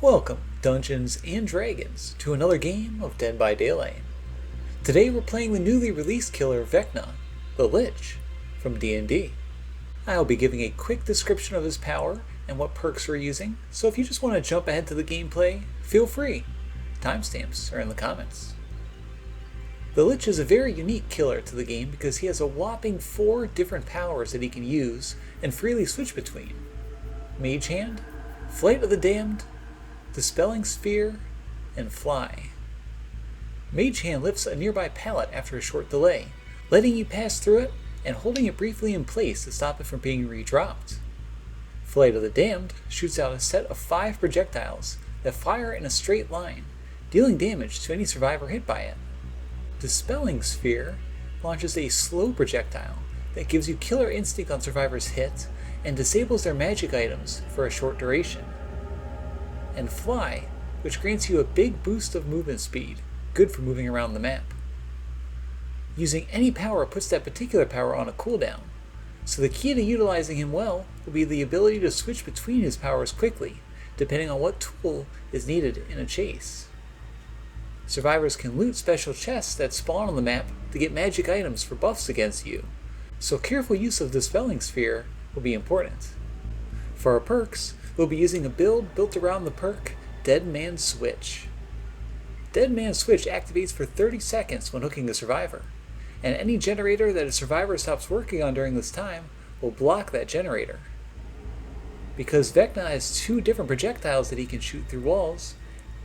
Welcome, Dungeons and Dragons, to another game of Dead by Daylight. Today we're playing the newly released killer Vecna, the Lich, from D&D. I'll be giving a quick description of his power and what perks we're using, so if you just want to jump ahead to the gameplay, feel free. Timestamps are in the comments. The Lich is a very unique killer to the game because he has a whopping 4 different powers that he can use and freely switch between. Mage Hand, Flight of the Damned, Dispelling Sphere, and Fly. Mage Hand lifts a nearby pallet after a short delay, letting you pass through it and holding it briefly in place to stop it from being re-dropped. Flight of the Damned shoots out a set of 5 projectiles that fire in a straight line, dealing damage to any survivor hit by it. Dispelling Sphere launches a slow projectile that gives you killer instinct on survivors hit and disables their magic items for a short duration. And Fly, which grants you a big boost of movement speed, good for moving around the map. Using any power puts that particular power on a cooldown, so the key to utilizing him well will be the ability to switch between his powers quickly, depending on what tool is needed in a chase. Survivors can loot special chests that spawn on the map to get magic items for buffs against you, so careful use of Dispelling Sphere will be important. For our perks, we'll be using a build built around the perk Dead Man Switch. Dead Man Switch activates for 30 seconds when hooking a survivor, and any generator that a survivor stops working on during this time will block that generator. Because Vecna has 2 different projectiles that he can shoot through walls,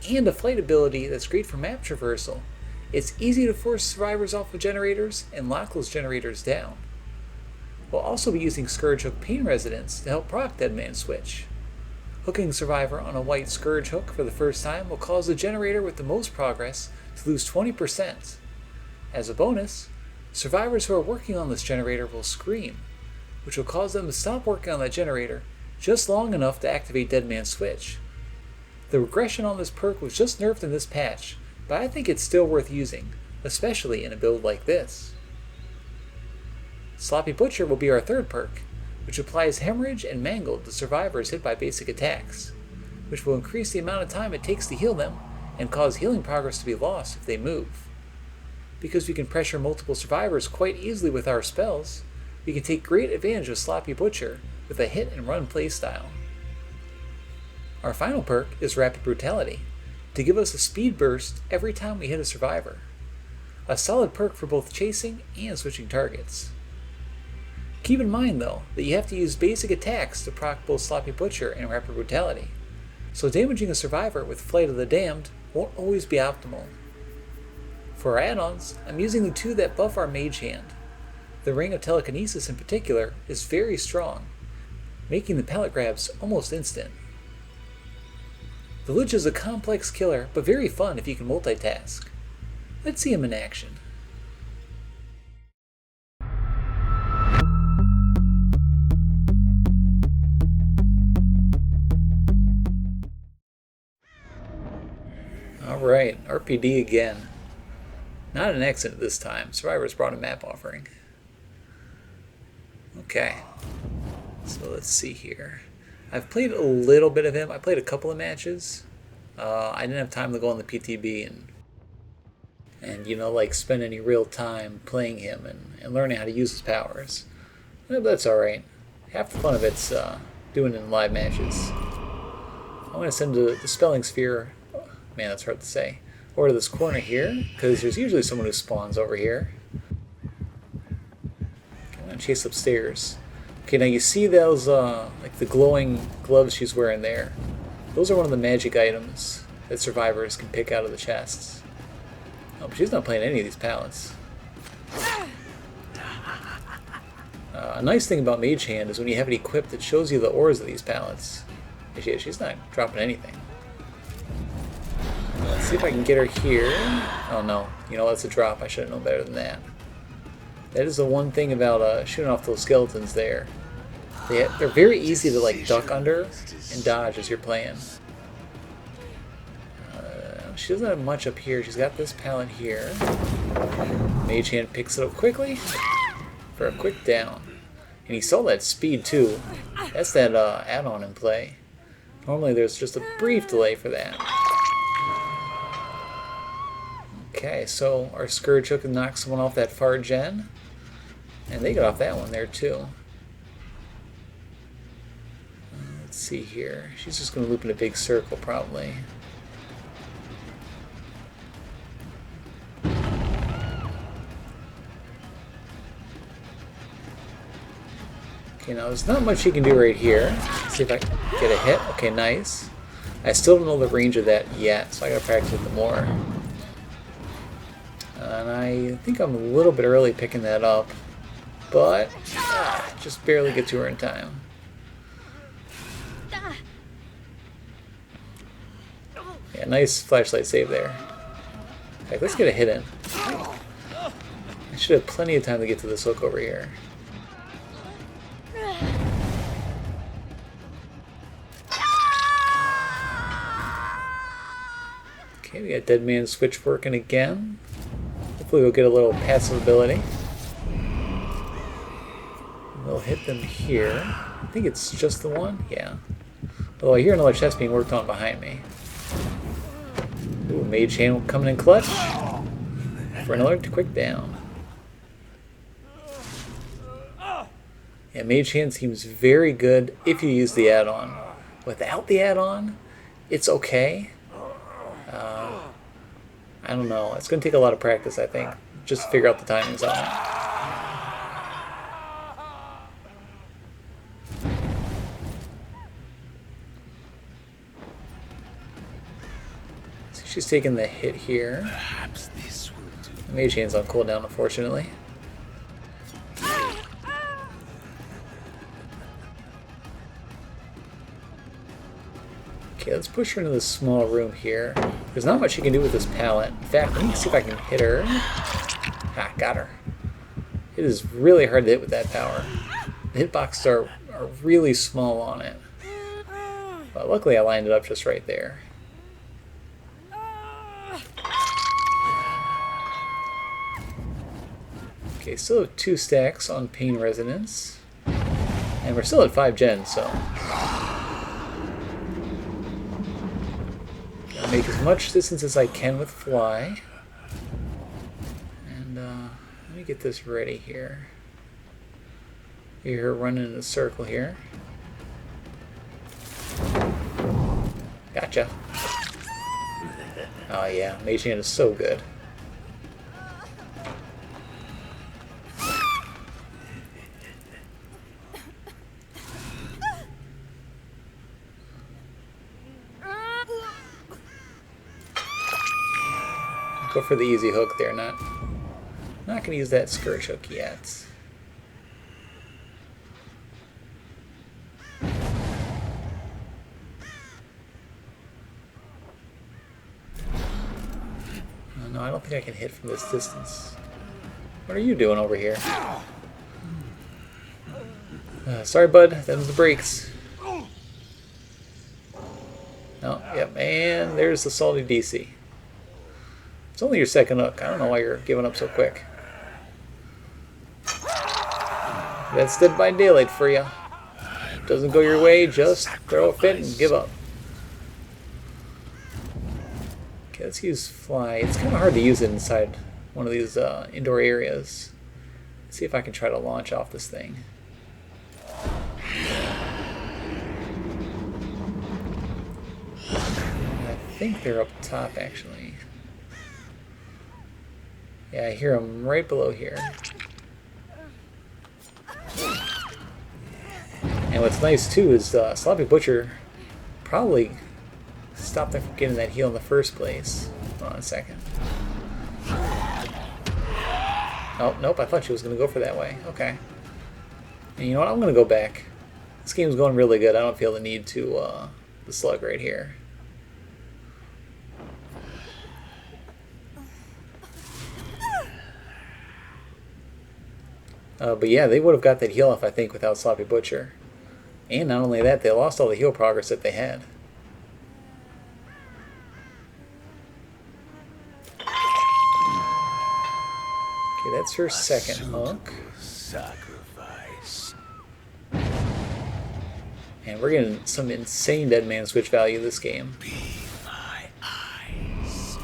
and a flight ability that's great for map traversal, it's easy to force survivors off of generators and lock those generators down. We'll also be using Scourge Hook Pain Resonance to help proc Dead Man Switch. Hooking survivor on a white Scourge Hook for the first time will cause the generator with the most progress to lose 20%. As a bonus, survivors who are working on this generator will scream, which will cause them to stop working on that generator just long enough to activate Dead Man Switch. The regression on this perk was just nerfed in this patch, but I think it's still worth using, especially in a build like this. Sloppy Butcher will be our third perk, which applies Hemorrhage and Mangle to survivors hit by basic attacks, which will increase the amount of time it takes to heal them and cause healing progress to be lost if they move. Because we can pressure multiple survivors quite easily with our spells, we can take great advantage of Sloppy Butcher with a hit and run playstyle. Our final perk is Rapid Brutality, to give us a speed burst every time we hit a survivor. A solid perk for both chasing and switching targets. Keep in mind though, that you have to use basic attacks to proc both Sloppy Butcher and Rapid Brutality, so damaging a survivor with Flight of the Damned won't always be optimal. For our add-ons, I'm using the 2 that buff our Mage Hand. The Ring of Telekinesis in particular is very strong, making the pallet grabs almost instant. The Lich is a complex killer, but very fun if you can multitask. Let's see him in action. Alright, RPD again. Not an accident this time. Survivors brought a map offering. Okay, so let's see here. I've played a little bit of him. I played a couple of matches. I didn't have time to go on the PTB and like spend any real time playing him and learning how to use his powers. But that's alright. Half the fun of it's doing it in live matches. I'm going to send the Dispelling Sphere, man that's hard to say, over to this corner here, because there's usually someone who spawns over here. I'm going to chase upstairs. Okay, now you see those, like the glowing gloves she's wearing there. Those are one of the magic items that survivors can pick out of the chests. Oh, but she's not playing any of these pallets. A nice thing about Mage Hand is when you have it equipped, it shows you the ores of these pallets. She's not dropping anything. Let's see if I can get her here. Oh no, that's a drop. I should have known better than that. That is the one thing about shooting off those skeletons there. They're very easy to duck under and dodge as you're playing. She doesn't have much up here. She's got this pallet here. Mage Hand picks it up quickly for a quick down. And he saw that speed too. That's that add-on in play. Normally there's just a brief delay for that. Okay, so our Scourge Hook knocks someone off that far gen. And they got off that one there too. Let's see here. She's just going to loop in a big circle probably. Okay, now there's not much he can do right here. Let's see if I can get a hit. Okay, nice. I still don't know the range of that yet, so I gotta practice it more. And I think I'm a little bit early picking that up, but just barely get to her in time. Yeah, nice flashlight save there. In fact, let's get a hit in. I should have plenty of time to get to this hook over here. Okay, we got Dead Man Switch working again. Hopefully we'll get a little passive ability. We'll hit them here. I think it's just the one? Yeah. Oh, I hear another chest being worked on behind me. Ooh, Mage Hand coming in clutch for another quick down. Yeah, Mage Hand seems very good if you use the add-on. Without the add-on, it's okay. I don't know. It's going to take a lot of practice, I think, just to figure out the timings on it. So she's taking the hit here. Perhaps this will do. The Mage Hand's on cooldown, unfortunately. Okay, let's push her into this small room here. There's not much you can do with this pallet. In fact, let me see if I can hit her. Ah, got her. It is really hard to hit with that power. The hitboxes are really small on it. But luckily I lined it up just right there. Okay, still have 2 stacks on Pain Resonance. And we're still at 5 gens, so... make as much distance as I can with Fly. And let me get this ready here. You hear her running in a circle here. Gotcha. Oh yeah, Mage Hand is so good. Go for the easy hook there, not gonna use that Scourge Hook yet. Oh, no, I don't think I can hit from this distance. What are you doing over here? Sorry, bud. Them's the brakes. Oh, yep, and there's the salty DC. It's only your second hook. I don't know why you're giving up so quick. That's Dead by Daylight for you. Doesn't go your way, just throw a fit and give up. Okay, let's use Fly. It's kind of hard to use it inside one of these indoor areas. Let's see if I can try to launch off this thing. I think they're up top, actually. Yeah, I hear them right below here. And what's nice too is Sloppy Butcher probably stopped them from getting that heal in the first place. Hold on a second. Oh, nope, I thought she was going to go for that way. Okay. And you know what? I'm going to go back. This game's going really good. I don't feel the need to the slug right here. But yeah, they would have got that heal off, I think, without Sloppy Butcher. And not only that, they lost all the heal progress that they had. Okay, that's her second hook. Sacrifice. And we're getting some insane dead man switch value this game. Be my eyes.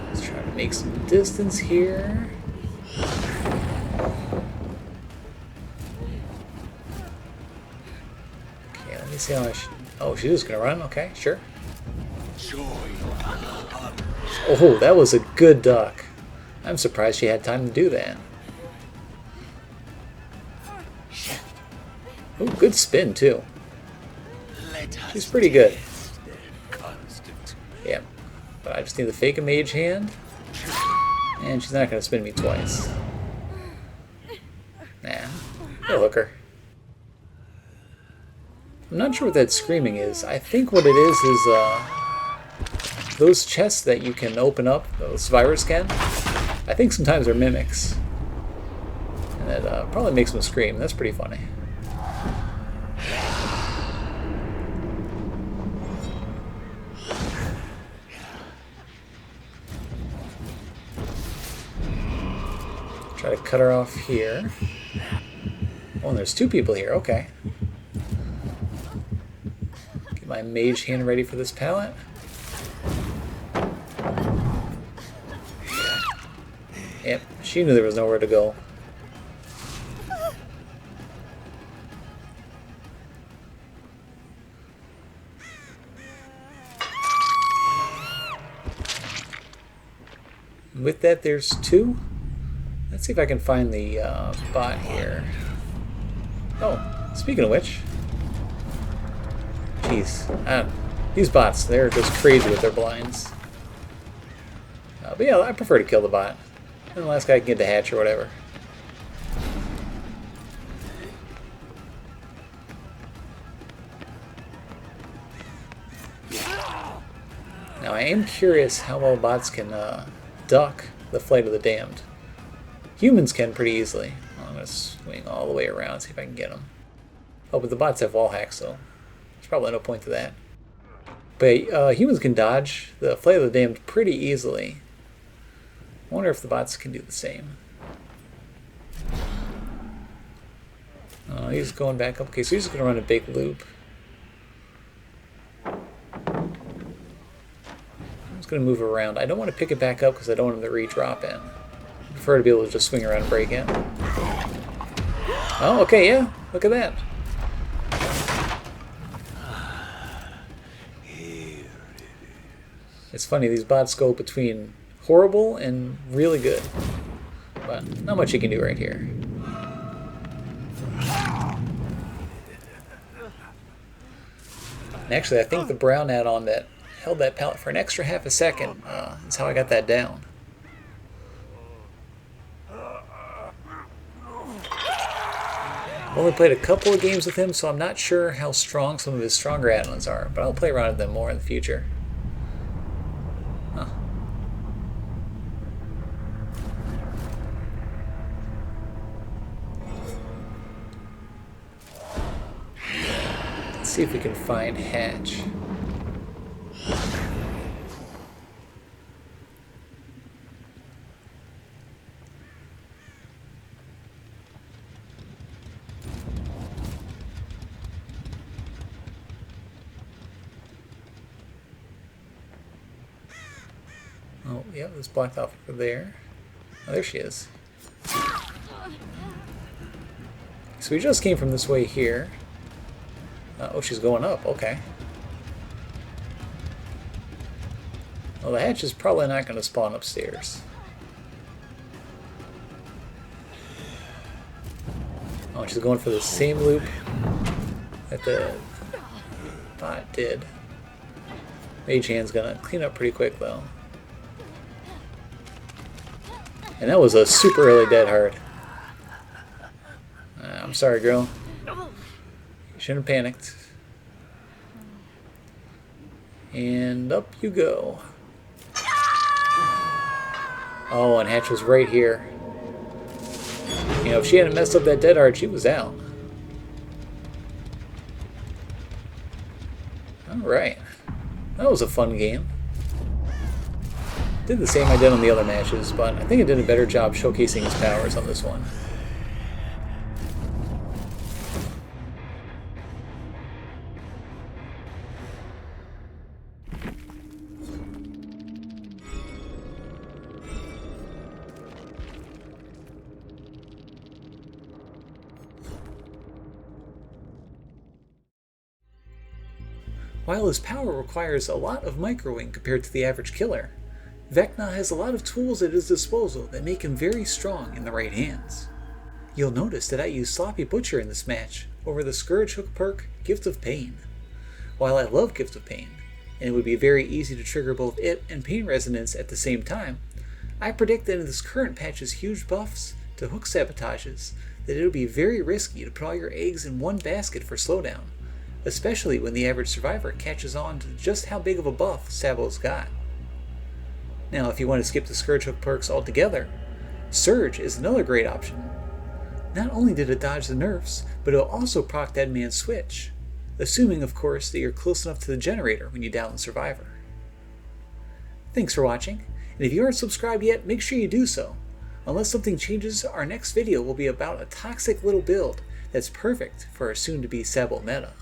Let's try to make some distance here. Okay, let me see how much. Oh, she's just gonna run. Okay, sure. Joy. Oh, that was a good duck. I'm surprised she had time to do that. Oh, good spin too. She's pretty good. Yeah, but I just need to fake a mage hand, and she's not gonna spin me twice. Nah, no hooker. I'm not sure what that screaming is. I think what it is those chests that you can open up, those virus can. I think sometimes they're mimics, and that probably makes them scream. That's pretty funny. Try to cut her off here. Oh, and there's two people here. Okay. Get my mage hand ready for this pallet. Yep, she knew there was nowhere to go. With that, there's two. Let's see if I can find the bot here. Oh, speaking of which. Jeez. These bots, they're just crazy with their blinds. But yeah, I prefer to kill the bot. And the last guy can get the hatch or whatever. Now I am curious how well bots can duck the Flight of the Damned. Humans can pretty easily. Well, I'm going to swing all the way around, see if I can get them. Oh, but the bots have wall hacks, so there's probably no point to that. But humans can dodge the Flight of the Damned pretty easily. I wonder if the bots can do the same. Oh, he's going back up. Okay, so he's going to run a big loop. I'm just going to move around. I don't want to pick it back up because I don't want him to re-drop in. I prefer to be able to just swing around and break in. Oh, okay, yeah. Look at that. It's funny, these bots go between horrible and really good. But not much you can do right here. And actually, I think the brown add-on that held that pallet for an extra half a second is how I got that down. I've only played a couple of games with him, so I'm not sure how strong some of his stronger add-ons are, but I'll play around with them more in the future. Huh. Let's see if we can find Hatch. Oh, yeah, it's blocked off over there. Oh, there she is. So we just came from this way here. Oh, she's going up. Okay. Well, the hatch is probably not going to spawn upstairs. Oh, she's going for the same loop that the bot did. Mage Hand's going to clean up pretty quick, though. And that was a super early dead hard. I'm sorry, girl. You shouldn't have panicked. And up you go. Oh, and Hatch was right here. You know, if she hadn't messed up that dead hard, she was out. Alright. That was a fun game. Did the same I did on the other matches, but I think I did a better job showcasing his powers on this one. While his power requires a lot of microwing compared to the average killer, Vecna has a lot of tools at his disposal that make him very strong in the right hands. You'll notice that I used Sloppy Butcher in this match over the Scourge Hook perk Gift of Pain. While I love Gift of Pain, and it would be very easy to trigger both it and Pain Resonance at the same time, I predict that in this current patch's huge buffs to hook sabotages, that it would be very risky to put all your eggs in one basket for slowdown, especially when the average survivor catches on to just how big of a buff Sabo's got. Now, if you want to skip the Scourge Hook perks altogether, Surge is another great option. Not only did it dodge the nerfs, but it'll also proc Dead Man's Switch, assuming, of course, that you're close enough to the generator when you down the survivor. Thanks for watching, and if you aren't subscribed yet, make sure you do so. Unless something changes, our next video will be about a toxic little build that's perfect for our soon-to-be Sabo meta.